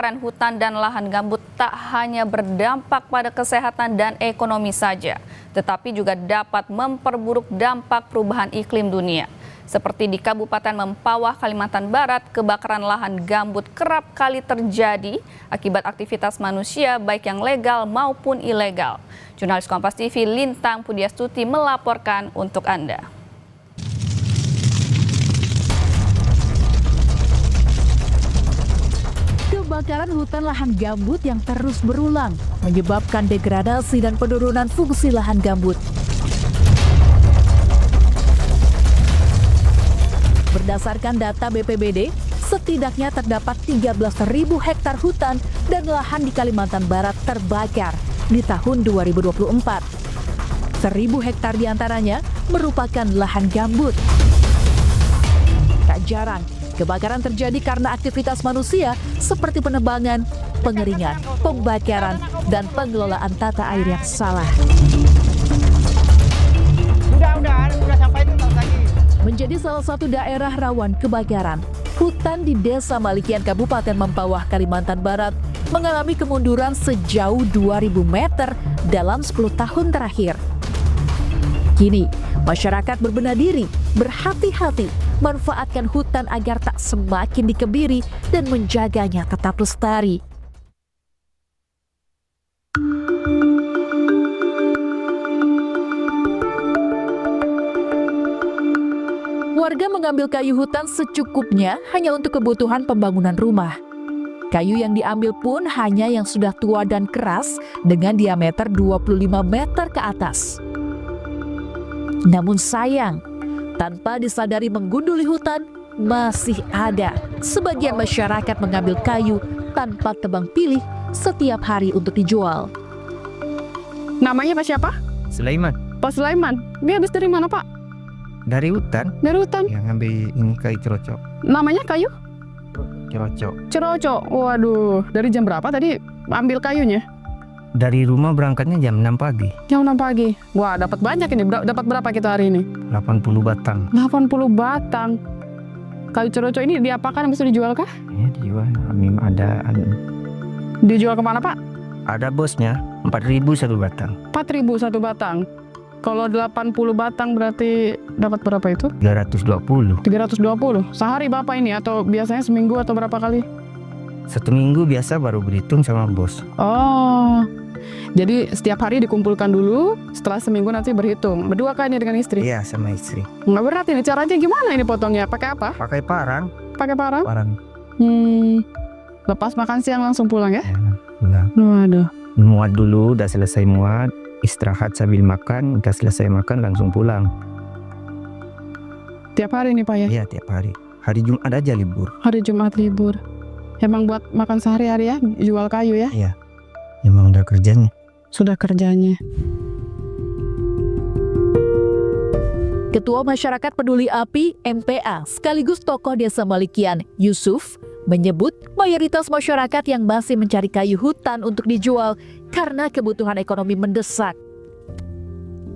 Kebakaran hutan dan lahan gambut tak hanya berdampak pada kesehatan dan ekonomi saja, tetapi juga dapat memperburuk dampak perubahan iklim dunia. Seperti di Kabupaten Mempawah, Kalimantan Barat, kebakaran lahan gambut kerap kali terjadi akibat aktivitas manusia baik yang legal maupun ilegal. Jurnalis Kompas TV Lintang Pudiastuti melaporkan untuk Anda. Kebakaran hutan lahan gambut yang terus berulang menyebabkan degradasi dan penurunan fungsi lahan gambut. Berdasarkan data BPBD, setidaknya terdapat 13.000 hektar hutan dan lahan di Kalimantan Barat terbakar di tahun 2024. 1.000 hektar diantaranya merupakan lahan gambut. Tak jarang, kebakaran terjadi karena aktivitas manusia seperti penebangan, pengeringan, pembakaran, dan pengelolaan tata air yang salah. Udah sampai itu lagi. Menjadi salah satu daerah rawan kebakaran, hutan di Desa Malikian Kabupaten Mempawah, Kalimantan Barat mengalami kemunduran sejauh 2.000 meter dalam 10 tahun terakhir. Kini, masyarakat berbenah diri, berhati-hati, manfaatkan hutan agar tak semakin dikebiri dan menjaganya tetap lestari. Warga mengambil kayu hutan secukupnya hanya untuk kebutuhan pembangunan rumah. Kayu yang diambil pun hanya yang sudah tua dan keras dengan diameter 25 meter ke atas. Namun sayang, tanpa disadari menggunduli hutan, masih ada sebagian masyarakat mengambil kayu tanpa tebang pilih setiap hari untuk dijual. Namanya Pak siapa? Sulaiman, Pak Sulaiman. Dia habis dari mana Pak? dari hutan Dari hutan. yang ambil ini kayu cerocok. Namanya kayu? Cerocok. Cerocok. Waduh, dari jam berapa tadi ambil kayunya? Dari rumah berangkatnya jam 6 pagi. Jam 6 pagi. Wah, dapat banyak ini. Dapat berapa kita hari ini? 80 batang. 80 batang. Kayu cerocok ini diapakan, bisa dijual kah? Ya dijual. Ada Dijual kemana Pak? ada bosnya 4.000 satu batang. 4.000 satu batang. Kalau 80 batang berarti dapat berapa itu? 320. 320. Sehari Bapak ini atau biasanya seminggu atau berapa kali? Satu minggu biasa baru berhitung sama bos. Oh. Jadi setiap hari dikumpulkan dulu, setelah seminggu nanti berhitung. Berdua kan ini dengan istri? Iya, sama istri. Nggak berat ini, caranya gimana ini potongnya? Pakai apa? Pakai parang. Pakai parang? Parang. Lepas makan siang langsung pulang ya? Pulang. Waduh. Muat dulu, udah selesai muat. Istirahat sambil makan, udah selesai makan langsung pulang. Tiap hari nih Pak ya? Iya, tiap hari. Hari Jumat aja libur. Hari Jumat libur. Emang buat makan sehari-hari ya? Jual kayu ya? Iya. Emang udah kerjanya. Sudah kerjanya. Ketua Masyarakat Peduli Api (MPA) sekaligus tokoh Desa Malikian, Yusuf, menyebut mayoritas masyarakat yang masih mencari kayu hutan untuk dijual karena kebutuhan ekonomi mendesak.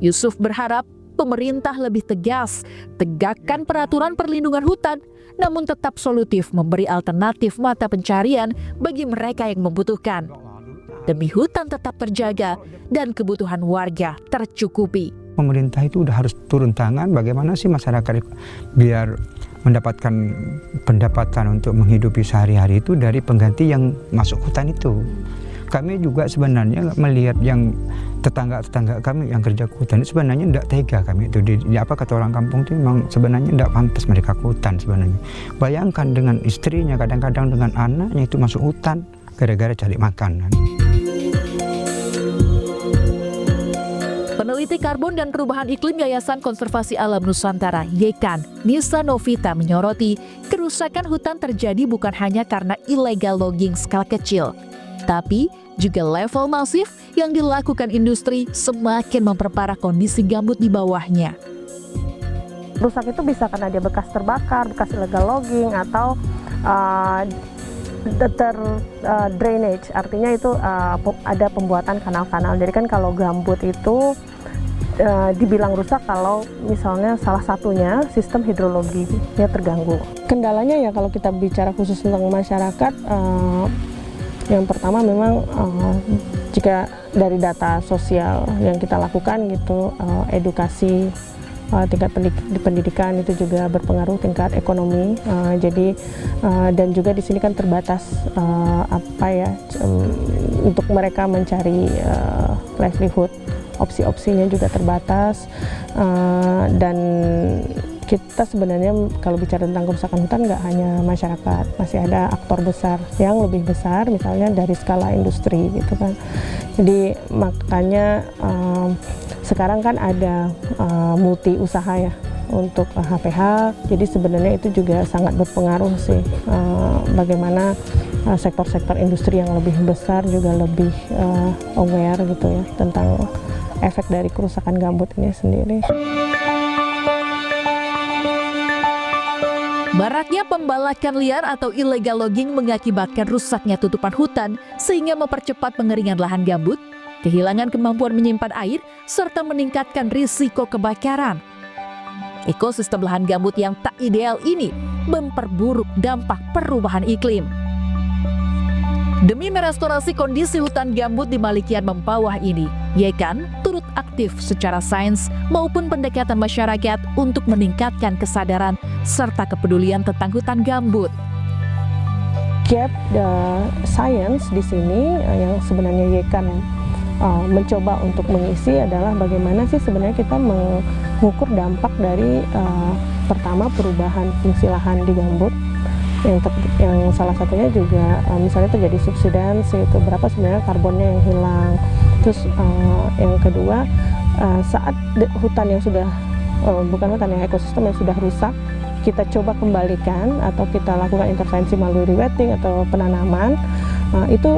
Yusuf berharap pemerintah lebih tegas tegakkan peraturan perlindungan hutan, namun tetap solutif memberi alternatif mata pencarian bagi mereka yang membutuhkan, demi hutan tetap terjaga dan kebutuhan warga tercukupi. Pemerintah itu udah harus turun tangan bagaimana sih masyarakat biar mendapatkan pendapatan untuk menghidupi sehari-hari itu dari pengganti yang masuk hutan itu. Kami juga sebenarnya melihat yang tetangga-tetangga kami yang kerja ke hutan itu sebenarnya tidak tega kami itu. Apa kata orang kampung itu memang sebenarnya tidak pantas mereka ke hutan sebenarnya. Bayangkan dengan istrinya, kadang-kadang dengan anaknya itu masuk hutan gara-gara cari makan. Peneliti Karbon dan Perubahan Iklim Yayasan Konservasi Alam Nusantara (YEKAN), Nisa Novita menyoroti kerusakan hutan terjadi bukan hanya karena illegal logging skala kecil, tapi juga level masif yang dilakukan industri semakin memperparah kondisi gambut di bawahnya. Rusak itu bisa karena dia bekas terbakar, bekas illegal logging, atau drainage, artinya itu ada pembuatan kanal-kanal. Jadi kan kalau gambut itu dibilang rusak kalau misalnya salah satunya sistem hidrologinya terganggu. Kendalanya ya kalau kita bicara khusus tentang masyarakat, Yang pertama memang jika dari data sosial yang kita lakukan gitu, edukasi, tingkat pendidikan itu juga berpengaruh tingkat ekonomi. Jadi dan juga di sini kan terbatas untuk mereka mencari livelihood, opsi-opsinya juga terbatas, dan kita sebenarnya kalau bicara tentang kerusakan hutan nggak hanya masyarakat, masih ada aktor besar yang lebih besar, misalnya dari skala industri gitu kan. Jadi makanya sekarang kan ada multi usaha ya untuk HPH, jadi sebenarnya itu juga sangat berpengaruh sih, bagaimana sektor-sektor industri yang lebih besar juga lebih aware gitu ya tentang efek dari kerusakan gambut ini sendiri. Maraknya pembalakan liar atau illegal logging mengakibatkan rusaknya tutupan hutan sehingga mempercepat pengeringan lahan gambut, kehilangan kemampuan menyimpan air, serta meningkatkan risiko kebakaran. Ekosistem lahan gambut yang tak ideal ini memperburuk dampak perubahan iklim. Demi merestorasi kondisi hutan gambut di Malikian Mempawah ini, Yekan turut aktif secara sains maupun pendekatan masyarakat untuk meningkatkan kesadaran serta kepedulian tentang hutan gambut. Gap science di sini yang sebenarnya Yekan mencoba untuk mengisi adalah bagaimana sih sebenarnya kita mengukur dampak dari pertama perubahan fungsi lahan di gambut, yang salah satunya juga misalnya terjadi subsidensi, itu berapa sebenarnya karbonnya yang hilang. Terus yang kedua, saat hutan yang sudah bukan hutan yang ekosistem yang sudah rusak, kita coba kembalikan atau kita lakukan intervensi melalui rewetting atau penanaman, itu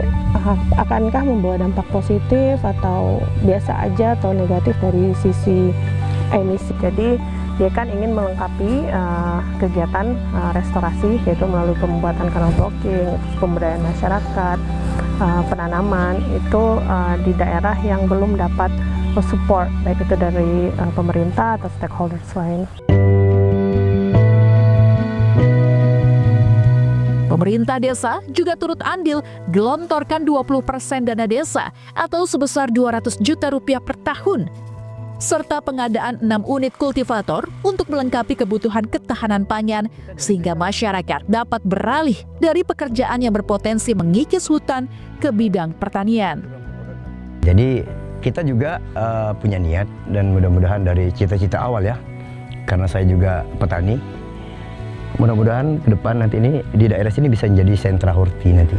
akankah membawa dampak positif atau biasa aja atau negatif dari sisi emisi. Jadi dia kan ingin melengkapi kegiatan restorasi, yaitu melalui pembuatan kanal blocking, pemberdayaan masyarakat, penanaman itu di daerah yang belum dapat support baik itu dari pemerintah atau stakeholders lain. Pemerintah desa juga turut andil gelontorkan 20% dana desa atau sebesar 200 juta rupiah per tahun, serta pengadaan 6 unit kultivator untuk melengkapi kebutuhan ketahanan pangan sehingga masyarakat dapat beralih dari pekerjaan yang berpotensi mengikis hutan ke bidang pertanian. Jadi kita juga punya niat dan mudah-mudahan dari cita-cita awal ya, karena saya juga petani, mudah-mudahan ke depan nanti ini di daerah sini bisa menjadi sentra horti nanti.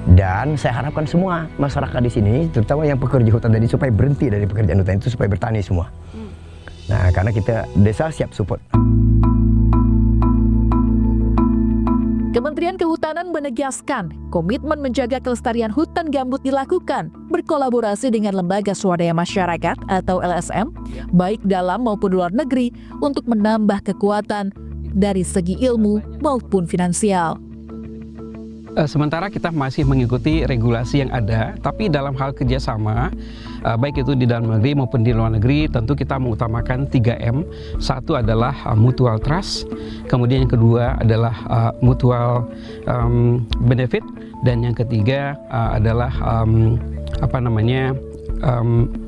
Dan saya harapkan semua masyarakat di sini, terutama yang pekerja hutan tadi, supaya berhenti dari pekerjaan hutan itu, supaya bertani semua. Nah, karena kita desa siap support. Kementerian Kehutanan menegaskan komitmen menjaga kelestarian hutan gambut dilakukan berkolaborasi dengan lembaga swadaya masyarakat atau LSM, baik dalam maupun luar negeri, untuk menambah kekuatan dari segi ilmu maupun finansial. Sementara kita masih mengikuti regulasi yang ada, tapi dalam hal kerjasama, baik itu di dalam negeri maupun di luar negeri, tentu kita mengutamakan 3M. Satu adalah mutual trust, kemudian yang kedua adalah mutual benefit, dan yang ketiga adalah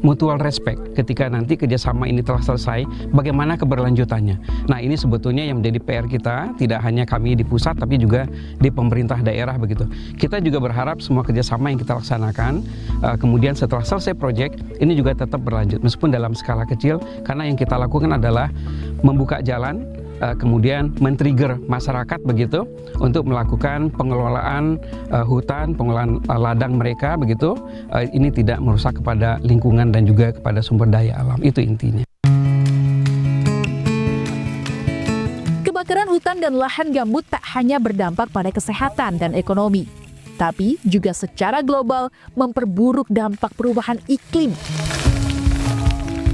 mutual respect. Ketika nanti kerjasama ini telah selesai, bagaimana keberlanjutannya. Nah, ini sebetulnya yang menjadi PR kita, tidak hanya kami di pusat tapi juga di pemerintah daerah begitu. Kita juga berharap semua kerjasama yang kita laksanakan kemudian setelah selesai proyek ini juga tetap berlanjut meskipun dalam skala kecil, karena yang kita lakukan adalah membuka jalan, kemudian men-trigger masyarakat begitu untuk melakukan pengelolaan hutan, pengelolaan ladang mereka begitu. Ini tidak merusak kepada lingkungan dan juga kepada sumber daya alam. Itu intinya. Kebakaran hutan dan lahan gambut tak hanya berdampak pada kesehatan dan ekonomi, tapi juga secara global memperburuk dampak perubahan iklim.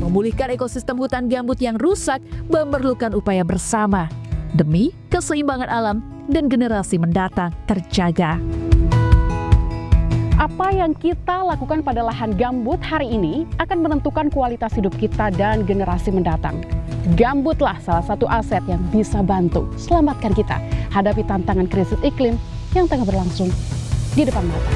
Memulihkan ekosistem hutan gambut yang rusak memerlukan upaya bersama demi keseimbangan alam dan generasi mendatang terjaga. Apa yang kita lakukan pada lahan gambut hari ini akan menentukan kualitas hidup kita dan generasi mendatang. Gambutlah salah satu aset yang bisa bantu selamatkan kita hadapi tantangan krisis iklim yang tengah berlangsung di depan mata.